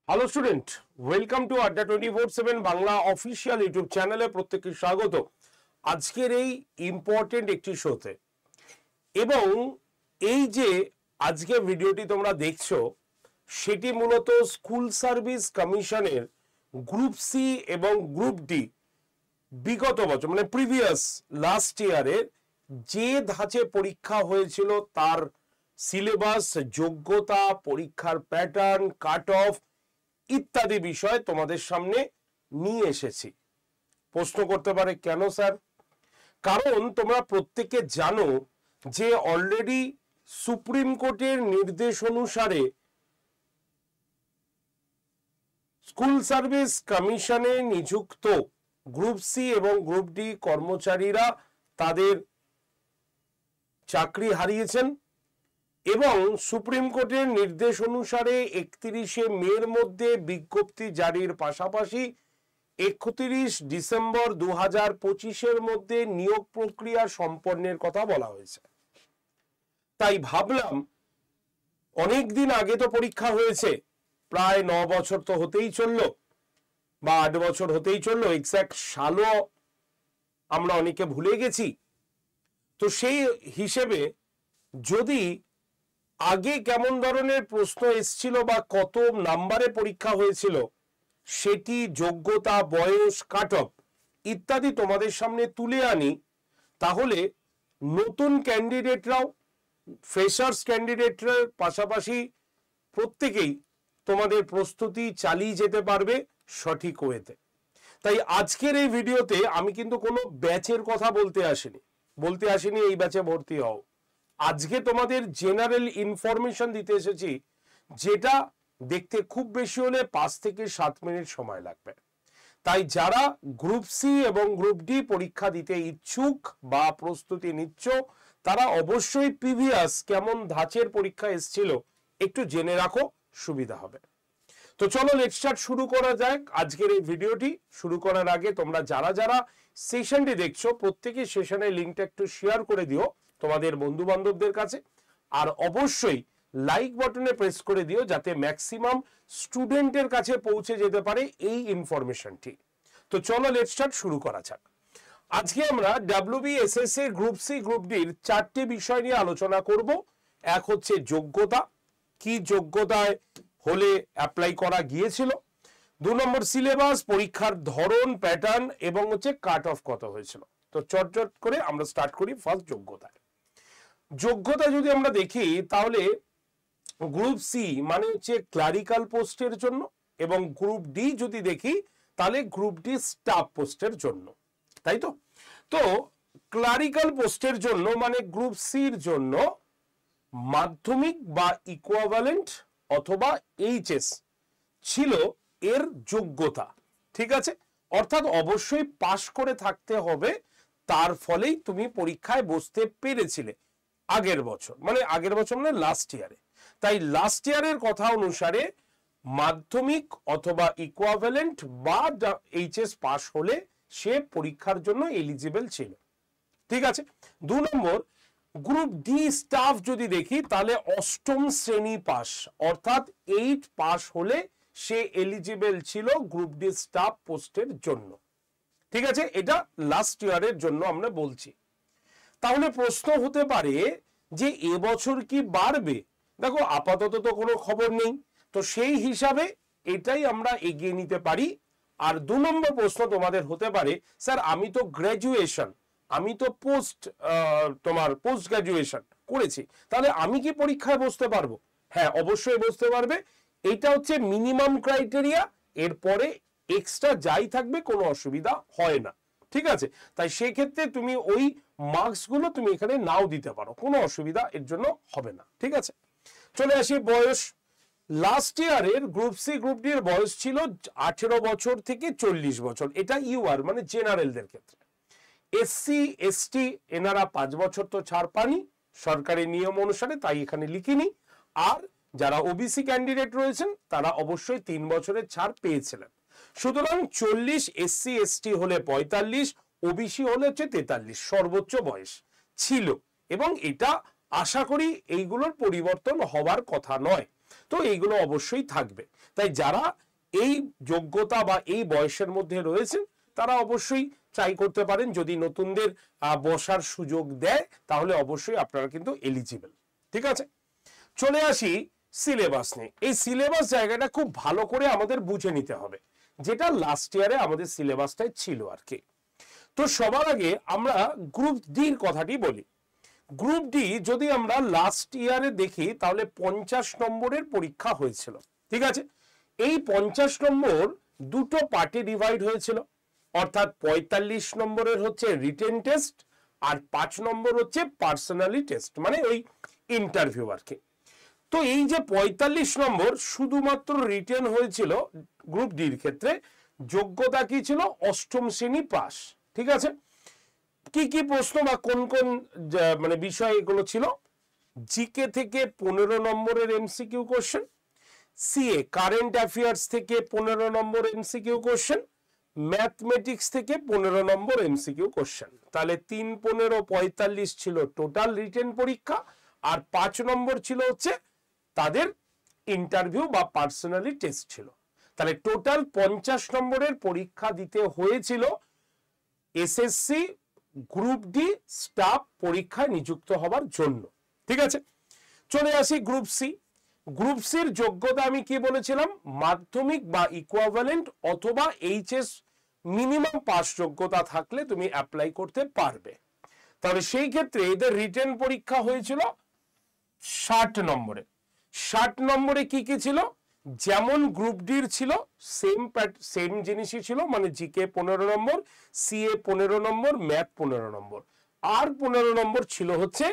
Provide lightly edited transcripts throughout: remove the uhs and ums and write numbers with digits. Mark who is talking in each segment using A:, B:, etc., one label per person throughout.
A: Hello student, welcome to আড্ডা 24/7 Bangla official YouTube চ্যানেলে প্রত্যেককে স্বাগত আজকের এই ইম্পর্টেন্ট একটি শোতে। এবং এই যে আজকে ভিডিওটি তোমরা দেখছো সেটি মূলত স্কুল সার্ভিস কমিশনের গ্রুপ সি এবং গ্রুপ ডি বিগত বছর মানে প্রিভিয়াস লাস্ট ইয়ারে যে ধাঁচে পরীক্ষা হয়েছিল তার সিলেবাস, যোগ্যতা, পরীক্ষার প্যাটার্ন, কাট অফ ইত্যাদি বিষয় তোমাদের সামনে নিয়ে এসেছি। প্রশ্ন করতে পারে কেন স্যার? কারণ তোমরা প্রত্যেকে জানো যে অলরেডি সুপ্রিম কোর্টের নির্দেশ অনুসারে স্কুল সার্ভিস কমিশনে নিযুক্ত গ্রুপ সি এবং গ্রুপ ডি কর্মচারীরা তাদের চাকরি হারিয়েছেন এবং সুপ্রিম কোর্টের নির্দেশ অনুসারে 31শে মের মধ্যে বিজ্ঞপ্তি জারির পাশাপাশি 31 ডিসেম্বর 2025-এর মধ্যে নিয়োগ প্রক্রিয়া সম্পন্নের কথা বলা হয়েছে। তাই ভাবলাম অনেক দিন আগে তো পরীক্ষা হয়েছে, প্রায় 9 বছর তো হতেই চললো বা 8 বছর হতেই চললো, এক্স্যাক্ট সালও আমরা অনেকে ভুলে গেছি। তো সেই হিসেবে যদি আগে কেমন ধরনের প্রশ্ন এসেছিল বা কত নাম্বারে পরীক্ষা হয়েছিল সেটি, যোগ্যতা, বয়স, কাট অফ ইত্যাদি তোমাদের সামনে তুলে আনি, তাহলে নতুন ক্যান্ডিডেটরাও, ফ্রেশার্স ক্যান্ডিডেটরার পাশাপাশি প্রত্যেকেই তোমাদের প্রস্তুতি চালিয়ে যেতে পারবে সঠিক ওয়েতে। তাই আজকের এই ভিডিওতে আমি কিন্তু কোনো ব্যাচের কথা বলতে আসিনি এই ব্যাচে ভর্তি হও। আজকে তোমাদের জেনারেল ইনফরমেশন দিতে এসেছি, যেটা দেখতে খুব বেশি হলে 5 থেকে 7 মিনিট সময় লাগবে। তাই যারা গ্রুপ সি এবং গ্রুপ ডি পরীক্ষা দিতে ইচ্ছুক বা প্রস্তুতি নিচ্ছ, তারা অবশ্যই প্রিভিয়াস কেমন ধাঁচের পরীক্ষা এসেছিল একটু জেনে রাখো, সুবিধা হবে। তো চলো লেটস স্টার্ট, শুরু করা যাক আজকের এই ভিডিওটি। শুরু করার আগে তোমরা যারা যারা সেশনটি দেখছো প্রত্যেকে সেশনের লিঙ্কটা একটু শেয়ার করে দিও তোমাদের বন্ধু বান্ধবদের কাছে, আর অবশ্যই লাইক বাটনে প্রেস করে দিও যাতে ম্যাক্সিমাম স্টুডেন্টের কাছে পৌঁছে যেতে পারে এই ইনফরমেশনটি। তো চলো লেটস স্টার্ট, শুরু করা যাক। আজকে আমরা WBSSA গ্রুপ সি গ্রুপ ডির 4টে বিষয় নিয়ে আলোচনা করব। এক হচ্ছে যোগ্যতা, কি যোগ্যতায় হলে অ্যাপ্লাই করা গিয়েছিল। 2 নম্বর সিলেবাস, পরীক্ষার ধরন, প্যাটার্ন এবং হচ্ছে কাট অফ কত হয়েছিল। তো চটচট করে আমরা স্টার্ট করি ফার্স্ট যোগ্যতায়। যোগ্যতা যদি আমরা দেখি তাহলে গ্রুপ সি মানে হচ্ছে ক্লারিক্যাল পোস্টের জন্য, এবং গ্রুপ ডি যদি দেখি তাহলে গ্রুপ ডি স্টাফ পোস্টের জন্য, তাই তো। তো ক্লারিক্যাল পোস্টের জন্য মানে গ্রুপ সির জন্য মাধ্যমিক বা ইকুইভ্যালেন্ট অথবা এইচএস ছিল এর যোগ্যতা, ঠিক আছে। অর্থাৎ অবশ্যই পাশ করে থাকতে হবে, তার ফলেই তুমি পরীক্ষায় বসতে পেরেছিলে আগের বছর মানে লাস্ট ইয়ারে। তাই লাস্ট ইয়ারের কথা অনুসারে মাধ্যমিক অথবা ইকুইভ্যালেন্ট বা এইচএস পাস হলে সে পরীক্ষার জন্য এলিজিবল ছিল, ঠিক আছে। 2 নম্বর গ্রুপ ডি স্টাফ যদি দেখি তাহলে 8ম শ্রেণী পাস অর্থাৎ 8 পাস হলে সে এলিজিবল ছিল গ্রুপ ডি স্টাফ পোস্টের জন্য, ঠিক আছে। এটা লাস্ট ইয়ারের জন্য আমরা বলছি। তাহলে প্রশ্ন হতে পারে যে এবছর কি বাড়বে? দেখো আপাতত তো কোনো খবর নেই, তো সেই হিসাবে এটাই আমরা এগিয়ে নিতে পারি। আর 2 নম্বর প্রশ্ন তোমাদের হতে পারে, স্যার আমি তো গ্র্যাজুয়েশন, আমি তো পোস্ট গ্র্যাজুয়েশন করেছি, তাহলে আমি কি পরীক্ষায় বসতে পারবো? হ্যাঁ, অবশ্যই বসতে পারবে। এটা হচ্ছে মিনিমাম ক্রাইটেরিয়া, এরপরে এক্সট্রা যাই থাকবে কোনো অসুবিধা হয় না, ঠিক আছে। তাই সেক্ষেত্রে তুমি ওই মার্কসগুলো তুমি এখানে নাও দিতে পারো, কোনো অসুবিধা এর জন্য হবে না, ঠিক আছে। চলে আসি বয়স। লাস্ট ইয়ারের গ্রুপ সি গ্রুপ ডি এর বয়স ছিল 18 বছর থেকে 40 বছর, এটা ইউআর মানে জেনারেলদের ক্ষেত্রে। এসসি এসটি এনারা 5 বছর তো ছাড় পানি সরকারি নিয়ম অনুসারে, তাই এখানে লিখিনি। আর যারা ওবিসি ক্যান্ডিডেট রয়েছেন তারা অবশ্যই 3 বছরের ছাড় পেয়েছিলেন। সুতরাং 40 এসসি এসটি হলে 45, ওবিসি হলে হচ্ছে 43 সর্বোচ্চ বয়স ছিল, এবং এটা আশা করি এইগুলোর পরিবর্তন হওয়ার কথা নয়। তো এইগুলো অবশ্যই থাকবে। তাই যারা এই যোগ্যতা বা এই বয়সের মধ্যে রয়েছেন তারা অবশ্যই ট্রাই করতে পারেন। যদি নতুনদের বসার সুযোগ দেয় তাহলে অবশ্যই আপনারা কিন্তু এলিজিবল। ঠিক আছে, চলে আসি সিলেবাস নিয়ে। এই সিলেবাস জায়গাটা খুব ভালো করে আমাদের বুঝে নিতে হবে, যেটা লাস্ট ইয়ারে আমাদের সিলেবাসটাই ছিল আর কি। তো সবার আগে আমরা গ্রুপ ডির কথাটি বলি। গ্রুপ ডি যদি আমরা লাস্ট ইয়ারে দেখি তাহলে 50 নম্বরের পরীক্ষা হয়েছিল। ঠিক আছে, এই 50 নম্বর দুটো পার্টে ডিভাইড হয়েছিল, অর্থাৎ 45 নম্বরের হচ্ছে রিটেন টেস্ট আর 5 নম্বর হচ্ছে পার্সোনালি টেস্ট, মানে ওই ইন্টারভিউ আর কি। তো এই যে 45 নম্বর শুধুমাত্র রিটেন হয়েছিল গ্রুপ ডির ক্ষেত্রে, যোগ্যতা কি ছিল? অষ্টম শ্রেণী পাস। ঠিক আছে, কি কি প্রশ্ন বা কোন কোন মানে বিষয় এগুলো ছিল? জিকে থেকে 15 নম্বরের MCQ question, CA current affairs থেকে 15 নম্বর এমসিকিউ কোশ্চেন, ম্যাথমেটিক্স থেকে 15 নম্বর এমসিকিউ কোশ্চেন। তাহলে 3, 15, 45 ছিল টোটাল রিটেন পরীক্ষা, আর 5 নম্বর ছিল হচ্ছে তাদের ইন্টারভিউ বা পার্সোনালি টেস্ট ছিল। তাহলে টোটাল 50 নম্বরের পরীক্ষা দিতে হয়েছিল এসএসসি গ্রুপ ডি স্টাফ পরীক্ষায় নিযুক্ত হবার জন্য। ঠিক আছে, চলে আসি গ্রুপ সি। গ্রুপ সির যোগ্যতা আমি কি বলেছিলাম? মাধ্যমিক বা ইকুইভ্যালেন্ট অথবা এইচএস মিনিমাম পাস যোগ্যতা থাকলে তুমি অ্যাপ্লাই করতে পারবে। তাহলে সেই ক্ষেত্রে এদের রিটেন পরীক্ষা হয়েছিল 60 নম্বরে। 60 নম্বরে কি কি ছিল? যেমন গ্রুপ ডির ছিল সেম জিনিসই ছিল, মানে জিকে 15 নম্বর, সিএ 15 নম্বর, ম্যাথ 15 নম্বর, আর 15 নম্বর ছিল হচ্ছে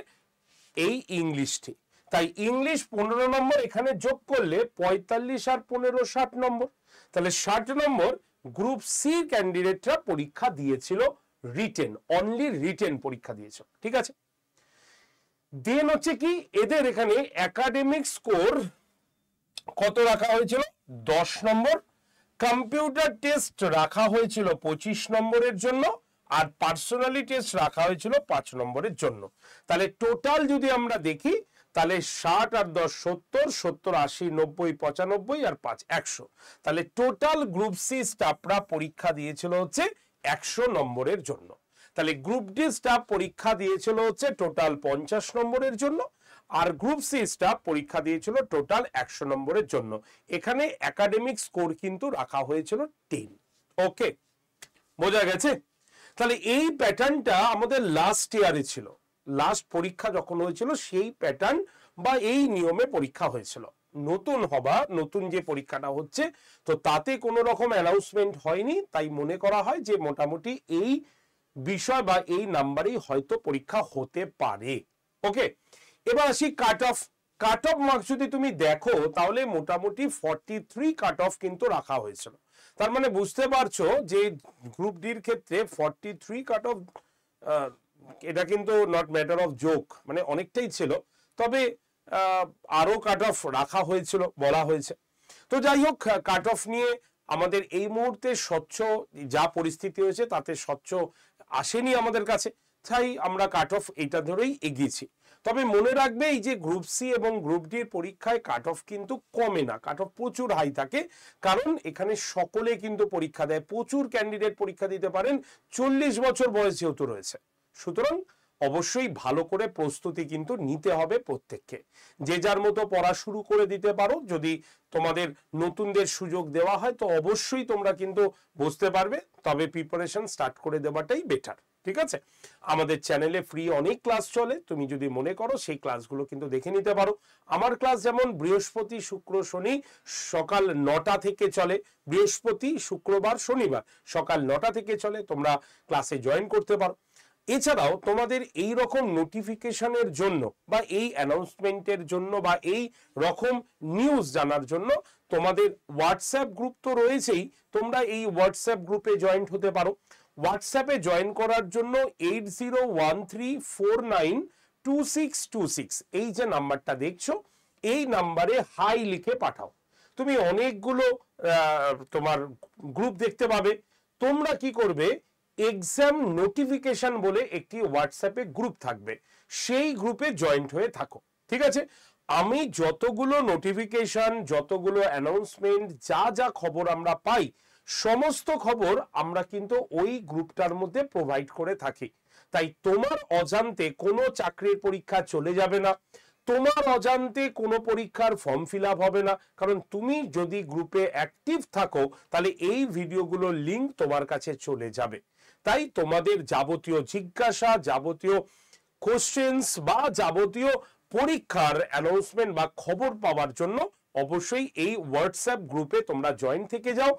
A: এই ইংলিশটি। তাই ইংলিশ 15 নম্বর এখানে যোগ করলে 45 আর 15 60 নম্বর। তাহলে 60 নম্বর গ্রুপ সি ক্যান্ডিডেটরা পরীক্ষা দিয়েছিল রিটেন, অনলি রিটেন পরীক্ষা দিয়েছিল। ঠিক আছে, দেন হচ্ছে কি এদের এখানে একাডেমিক স্কোর কত রাখা হয়েছিল? 10 নম্বর। কম্পিউটার টেস্ট রাখা হয়েছিল 25 নম্বরের জন্য, আর পার্সোনালি টেস্ট রাখা হয়েছিল 5 নম্বরের জন্য। তাহলে টোটাল যদি আমরা দেখি তাহলে 60 আর 10 70, 70 80 90 95 আর 5 100। তাহলে টোটাল গ্রুপ সি স্টাফরা পরীক্ষা দিয়েছিল হচ্ছে 100 নম্বরের জন্য। তাহলে গ্রুপ ডি স্টাফ পরীক্ষা দিয়েছিল হচ্ছে টোটাল 50 নম্বরের জন্য, আর গ্রুপ সি স্টাফ পরীক্ষা দিয়েছিল টোটাল 100 নম্বরের জন্য। এখানে একাডেমিক স্কোর কিন্তু রাখা হয়েছিল 10। ওকে, বোঝা গেছে? তাহলে এই প্যাটার্নটা আমাদের লাস্ট ইয়ারে ছিল, লাস্ট পরীক্ষা যখন হয়েছিল সেই প্যাটার্ন বা এই নিয়মে পরীক্ষা হয়েছিল। নতুন যে পরীক্ষাটা হচ্ছে তো তাতে কোনো রকম অ্যানাউন্সমেন্ট হয়নি, তাই মনে করা হয় যে মোটামুটি এই বিষয় বা এই নাম্বারেই হয়তো পরীক্ষা হতে পারে। ওকে, এবার আসি cut off. Cut off marks যদি তুমি দেখো তাহলে মোটামুটি 43 কাট অফ কিন্তু রাখা হয়েছিল। তার মানে বুঝতে পারছো যে গ্রুপ ডির ক্ষেত্রে 43 কাট অফ, এটা কিন্তু নট ম্যাটার অফ জোক, মানে অনেকটাই ছিল। তবে আরো কাট অফ রাখা হয়েছিল বলা হয়েছে। তো যাই হোক, কাট অফ নিয়ে আমাদের এই মুহূর্তে স্বচ্ছ যা পরিস্থিতি হয়েছে তাতে স্বচ্ছ আসেনি আমাদের কাছে, তাই আমরা কাট অফ এইটা ধরেই এগিয়েছি। তবে মনে রাখবে এই যে গ্রুপ সি এবং গ্রুপ ডির পরীক্ষায় কাট অফ কিন্তু কমে না, কাট অফ প্রচুর হাই থাকে, কারণ এখানে সকলে কিন্তু পরীক্ষা দেয়, প্রচুর ক্যান্ডিডেট পরীক্ষা দিতে পারেন, 40 বছর বয়স যেহেতু রয়েছে। সুতরাং অবশ্যই ভালো করে প্রস্তুতি কিন্তু নিতে হবে প্রত্যেককে। যে যার মতো পড়া শুরু করে দিতে পারো, যদি তোমাদের নতুনদের সুযোগ দেওয়া হয় তো অবশ্যই তোমরা কিন্তু বুঝতে পারবে, তবে প্রিপারেশন স্টার্ট করে দেওয়াটাই বেটার। ঠিক আছে, আমাদের চ্যানেলে ফ্রি অনেক ক্লাস চলে, তুমি যদি মনে করো সেই ক্লাসগুলো কিন্তু দেখে নিতে পারো। আমার ক্লাস যেমন বৃহস্পতি শুক্র শনি সকাল 9টা থেকে চলে, বৃহস্পতি শুক্রবার শনিবার সকাল 9টা থেকে চলে, তোমরা ক্লাসে জয়েন করতে পারো। এছাড়াও তোমাদের এই রকম নোটিফিকেশনের জন্য বা এই অ্যানাউন্সমেন্টের জন্য বা এই রকম নিউজ জানার জন্য তোমাদের হোয়াটসঅ্যাপ গ্রুপ তো রয়েছেই, তোমরা এই হোয়াটসঅ্যাপ গ্রুপে জয়েন্ট হতে পারো। হোয়াটসঅ্যাপে জয়েন করার জন্য 8013492626 এই যে নাম্বারটা দেখছো এই নাম্বারে হাই লিখে পাঠাও। তুমি অনেকগুলো তোমার গ্রুপ দেখতে পাবে। তোমরা কি করবে, এক্সাম নোটিফিকেশন বলে একটি হোয়াটসঅ্যাপে গ্রুপ থাকবে, সেই গ্রুপে জয়েন্ট হয়ে থাকো। ঠিক আছে, আমি যতগুলো নোটিফিকেশন, যতগুলো অ্যানাউন্সমেন্ট, যা যা খবর আমরা পাই, সমস্ত খবর আমরা কিন্তু ওই গ্রুপটার মধ্যে প্রোভাইড করে থাকি। তাই তোমার অজান্তে কোনো চাকরির পরীক্ষা চলে যাবে না, তোমার অজান্তে কোনো পরীক্ষার ফর্ম ফিল আপ হবে না, কারণ তুমি যদি গ্রুপে অ্যাক্টিভ থাকো তাহলে এই ভিডিওগুলোর লিঙ্ক তোমার কাছে চলে যাবে। তাই তোমাদের যাবতীয় জিজ্ঞাসা, যাবতীয় কোশ্চেন্স বা যাবতীয় পরীক্ষার অ্যানাউন্সমেন্ট বা খবর পাওয়ার জন্য অবশ্যই এই হোয়াটসঅ্যাপ গ্রুপে তোমরা জয়েন থেকে যাও।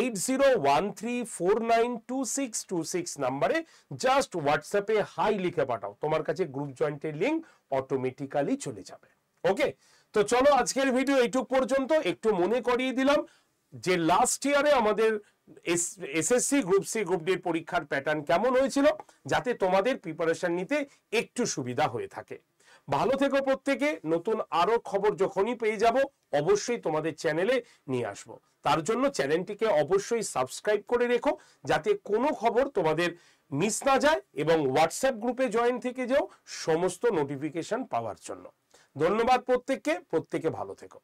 A: 8013492626 নাম্বারে জাস্ট হোয়াটসঅ্যাপে হাই লিখে পাঠাও, তোমার কাছে গ্রুপ জয়েন্টের লিঙ্ক অটোমেটিক্যালি চলে যাবে। ওকে, তো চলো আজকের ভিডিও এইটুক পর্যন্ত। একটু মনে করিয়ে দিলাম যে লাস্ট ইয়ারে আমাদের SSC group C group D পরীক্ষার প্যাটার্ন কেমন হয়েছিল, যাতে তোমাদের প্রিপারেশন নিতে একটু সুবিধা হয়ে থাকে। ভালো থেকো প্রত্যেকে। নতুন আরো খবর যখনই পেয়ে যাব অবশ্যই তোমাদের চ্যানেলে নিয়ে আসব। তার জন্য চ্যানেলটিকে অবশ্যই সাবস্ক্রাইব করে রেখো, যাতে কোনো খবর তোমাদের মিস না যায়, এবং হোয়াটসঅ্যাপ গ্রুপে জয়েন থেকে যাও সমস্ত নোটিফিকেশন পাওয়ার জন্য। ধন্যবাদ প্রত্যেককে, প্রত্যেকে ভালো থেকো।